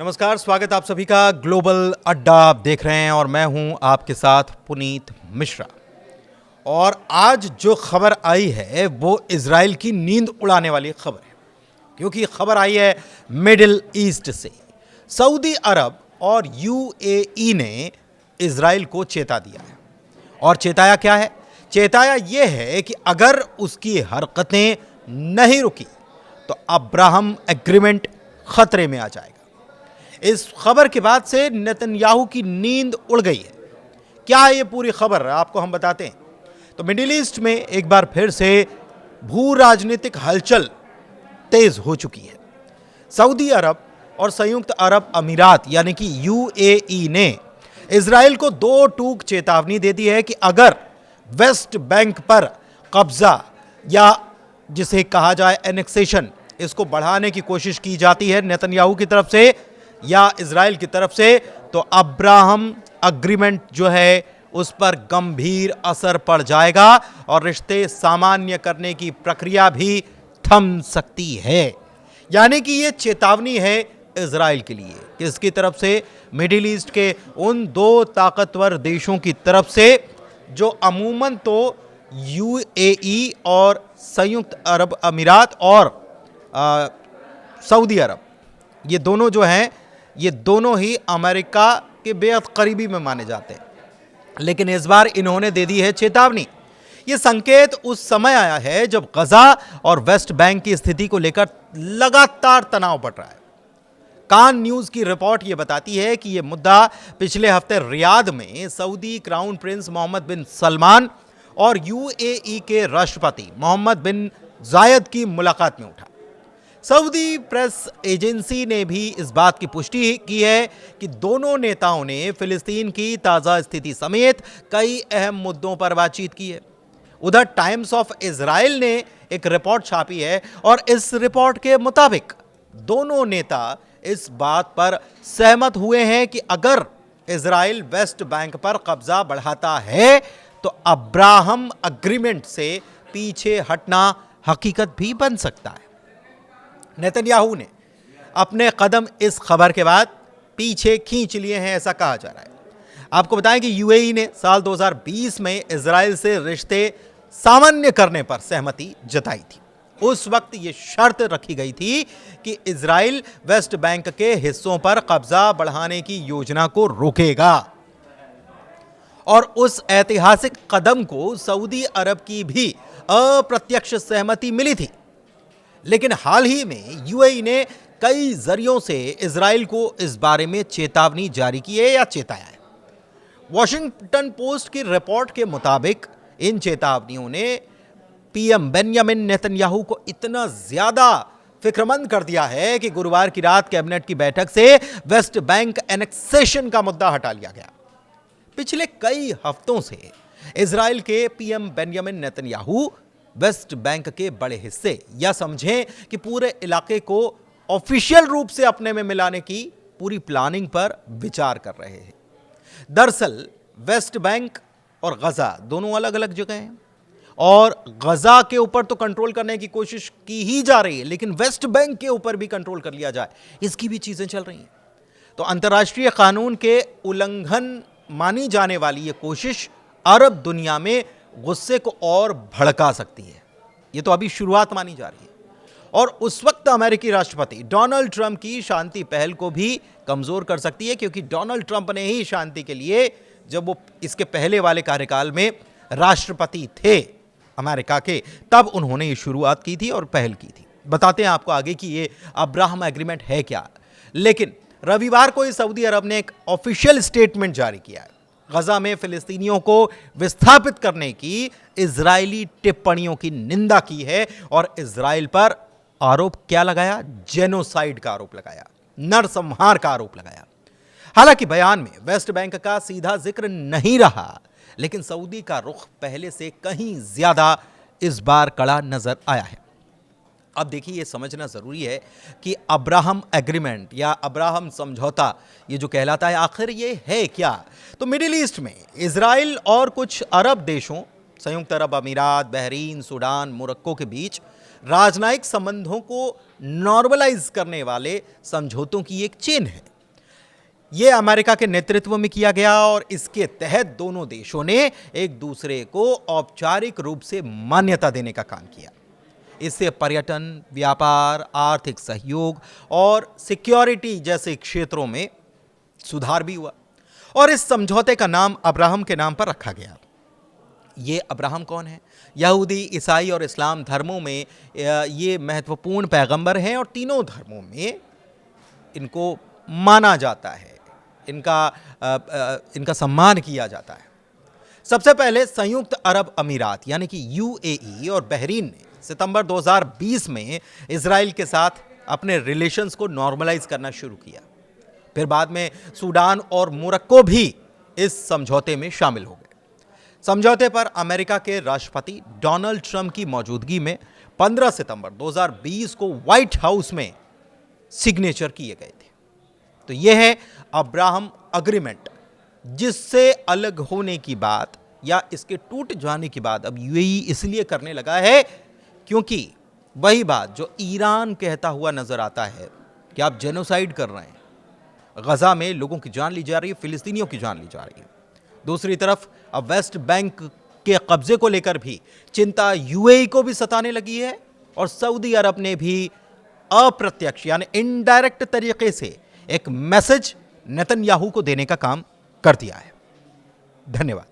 नमस्कार, स्वागत आप सभी का ग्लोबल अड्डा आप देख रहे हैं और मैं हूं आपके साथ पुनीत मिश्रा। और आज जो खबर आई है वो इजराइल की नींद उड़ाने वाली खबर है, क्योंकि खबर आई है मिडिल ईस्ट से। सऊदी अरब और यूएई ने इजराइल को चेता दिया है। और चेताया क्या है? चेताया ये है कि अगर उसकी हरकतें नहीं रुकी तो अब्राहम एग्रीमेंट खतरे में आ जाएगा। इस खबर के बाद से नेतन्याहू की नींद उड़ गई है। क्या है ये पूरी खबर, आपको हम बताते हैं। तो मिडिल ईस्ट में एक बार फिर से भू राजनीतिक हलचल तेज हो चुकी है। सऊदी अरब और संयुक्त अरब अमीरात यानी कि यूएई ने इजराइल को दो टूक चेतावनी दे दी है कि अगर वेस्ट बैंक पर कब्जा या जिसे कहा जाए एनेक्सेशन, इसको बढ़ाने की कोशिश की जाती है नेतन्याहू की तरफ से या इजराइल की तरफ से, तो अब्राहम एग्रीमेंट जो है उस पर गंभीर असर पड़ जाएगा और रिश्ते सामान्य करने की प्रक्रिया भी थम सकती है। यानी कि यह चेतावनी है इजराइल के लिए, किसकी तरफ से? मिडिल ईस्ट के उन दो ताकतवर देशों की तरफ से जो अमूमन तो यूएई और संयुक्त अरब अमीरात और सऊदी अरब, ये दोनों जो हैं ये दोनों ही अमेरिका के बेहद करीबी में माने जाते हैं। लेकिन इस बार इन्होंने दे दी है चेतावनी। ये संकेत उस समय आया है जब गजा और वेस्ट बैंक की स्थिति को लेकर लगातार तनाव बढ़ रहा है। कान न्यूज की रिपोर्ट ये बताती है कि ये मुद्दा पिछले हफ्ते रियाद में सऊदी क्राउन प्रिंस मोहम्मद बिन सलमान और यूएई के राष्ट्रपति मोहम्मद बिन जायद की मुलाकात में उठा। सऊदी प्रेस एजेंसी ने भी इस बात की पुष्टि की है कि दोनों नेताओं ने फिलिस्तीन की ताज़ा स्थिति समेत कई अहम मुद्दों पर बातचीत की है। उधर टाइम्स ऑफ इजराइल ने एक रिपोर्ट छापी है और इस रिपोर्ट के मुताबिक दोनों नेता इस बात पर सहमत हुए हैं कि अगर इजराइल वेस्ट बैंक पर कब्जा बढ़ाता है तो अब्राहम एग्रीमेंट से पीछे हटना हकीकत भी बन सकता है। नेतन्याहू ने अपने कदम इस खबर के बाद पीछे खींच लिए हैं, ऐसा कहा जा रहा है। आपको बताएं कि यूएई ने साल 2020 में इजराइल से रिश्ते सामान्य करने पर सहमति जताई थी। उस वक्त यह शर्त रखी गई थी कि इजराइल वेस्ट बैंक के हिस्सों पर कब्जा बढ़ाने की योजना को रोकेगा। और उस ऐतिहासिक कदम को सऊदी अरब की भी अप्रत्यक्ष सहमति मिली थी। लेकिन हाल ही में यूएई ने कई जरियों से इजराइल को इस बारे में चेतावनी जारी की है या चेताया है। वॉशिंगटन पोस्ट की रिपोर्ट के मुताबिक इन चेतावनियों ने पीएम बेंजामिन नेतन्याहू को इतना ज्यादा फिक्रमंद कर दिया है कि गुरुवार की रात कैबिनेट की बैठक से वेस्ट बैंक एनेक्सेशन का मुद्दा हटा लिया गया। पिछले कई हफ्तों से इजराइल के PM Benjamin Netanyahu West Bank के बड़े हिस्से या समझें कि पूरे इलाके को ऑफिशियल रूप से अपने में मिलाने की पूरी प्लानिंग पर विचार कर रहे हैं। दरअसल वेस्ट बैंक और गजा दोनों अलग अलग जगह हैं और गजा के ऊपर तो कंट्रोल करने की कोशिश की ही जा रही है, लेकिन वेस्ट बैंक के ऊपर भी कंट्रोल कर लिया जाए, इसकी भी चीजें चल रही हैं। तो अंतर्राष्ट्रीय कानून के उल्लंघन मानी जाने वाली यह कोशिश अरब दुनिया में गुस्से को और भड़का सकती है। यह तो अभी शुरुआत मानी जा रही है और उस वक्त अमेरिकी राष्ट्रपति डोनाल्ड ट्रंप की शांति पहल को भी कमजोर कर सकती है, क्योंकि डोनाल्ड ट्रंप ने ही शांति के लिए, जब वो इसके पहले वाले कार्यकाल में राष्ट्रपति थे अमेरिका के, तब उन्होंने ये शुरुआत की थी और पहल की थी। बताते हैं आपको आगे कि ये अब्राहम एग्रीमेंट है क्या। लेकिन रविवार को सऊदी अरब ने एक ऑफिशियल स्टेटमेंट जारी किया है। गजा में फिलिस्तीनियों को विस्थापित करने की इजरायली टिप्पणियों की निंदा की है और इजराइल पर आरोप क्या लगाया? जेनोसाइड का आरोप लगाया, नरसंहार का आरोप लगाया। हालांकि बयान में वेस्ट बैंक का सीधा जिक्र नहीं रहा, लेकिन सऊदी का रुख पहले से कहीं ज्यादा इस बार कड़ा नजर आया है। अब देखिए, ये समझना जरूरी है कि अब्राहम एग्रीमेंट या अब्राहम समझौता ये जो कहलाता है, आखिर ये है क्या? तो मिडिल ईस्ट में इजराइल और कुछ अरब देशों, संयुक्त अरब अमीरात, बहरीन, सूडान, मोरक्को के बीच राजनयिक संबंधों को नॉर्मलाइज करने वाले समझौतों की एक चेन है। ये अमेरिका के नेतृत्व में किया गया और इसके तहत दोनों देशों ने एक दूसरे को औपचारिक रूप से मान्यता देने का काम किया। इससे पर्यटन, व्यापार, आर्थिक सहयोग और सिक्योरिटी जैसे क्षेत्रों में सुधार भी हुआ और इस समझौते का नाम अब्राहम के नाम पर रखा गया। ये अब्राहम कौन है? यहूदी, ईसाई और इस्लाम धर्मों में ये महत्वपूर्ण पैगंबर हैं और तीनों धर्मों में इनको माना जाता है, इनका सम्मान किया जाता है। सबसे पहले संयुक्त अरब अमीरात यानी कि यूएई और बहरीन ने सितंबर 2020 में इजराइल के साथ अपने रिलेशंस को नॉर्मलाइज करना शुरू किया। फिर बाद में सूडान और मोरक्को भी इस समझौते में शामिल हो गए। समझौते पर अमेरिका के राष्ट्रपति डोनाल्ड ट्रंप की मौजूदगी में 15 सितंबर 2020 को व्हाइट हाउस में सिग्नेचर किए गए थे। तो यह है अब्राहम अग्रीमेंट, जिससे अलग होने की बात या इसके टूट जाने की बात अब यूएई इसलिए करने लगा है क्योंकि वही बात जो ईरान कहता हुआ नजर आता है कि आप जेनोसाइड कर रहे हैं, गजा में लोगों की जान ली जा रही है, फिलिस्तीनियों की जान ली जा रही है। दूसरी तरफ अब वेस्ट बैंक के कब्जे को लेकर भी चिंता यूएई को भी सताने लगी है और सऊदी अरब ने भी अप्रत्यक्ष यानी इनडायरेक्ट तरीके से एक मैसेज नेतन्याहू को देने का काम कर दिया है। धन्यवाद।